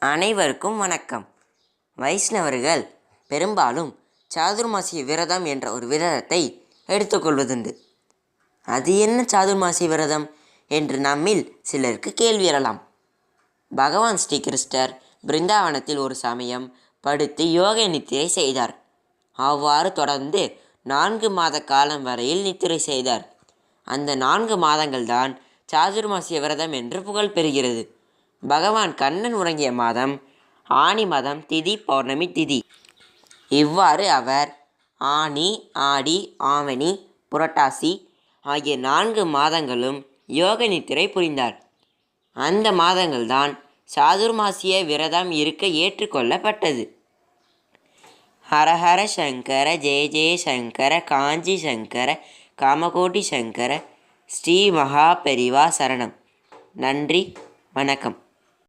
அனைவருக்கும் வணக்கம். வைஷ்ணவர்கள் பெரும்பாலும் சாதுர்மாசிய விரதம் என்ற ஒரு விரதத்தை எடுத்துக்கொள்வதுண்டு. அது என்ன சாதுர்மாசிய விரதம் என்று நம்மில் சிலருக்கு கேள்வி எழலாம். பகவான் ஸ்ரீகிருஷ்ணர் பிருந்தாவனத்தில் ஒரு சமயம் படுத்து யோக நித்திரை செய்தார். அவ்வாறு தொடர்ந்து 4 மாத காலம் வரையில் நித்திரை செய்தார். அந்த 4 மாதங்கள்தான் சாதுர்மாசிய விரதம் என்று புகழ் பெறுகிறது. பகவான் கண்ணன் உறங்கிய மாதம் ஆனி மாதம் திதி பௌர்ணமி திதி. இவ்வாறு அவர் ஆனி, ஆடி, ஆவணி, புரட்டாசி ஆகிய 4 மாதங்களும் யோக நித்திரை புரிந்தார். அந்த மாதங்கள்தான் சாதுர்மாசிய விரதம் இருக்க ஏற்றுக்கொள்ளப்பட்டது. ஹரஹர சங்கர, ஜெய ஜெய சங்கர, காஞ்சி சங்கர, காமகோட்டி சங்கர, ஸ்ரீ மகா பெரிவா சரணம். நன்றி, வணக்கம்.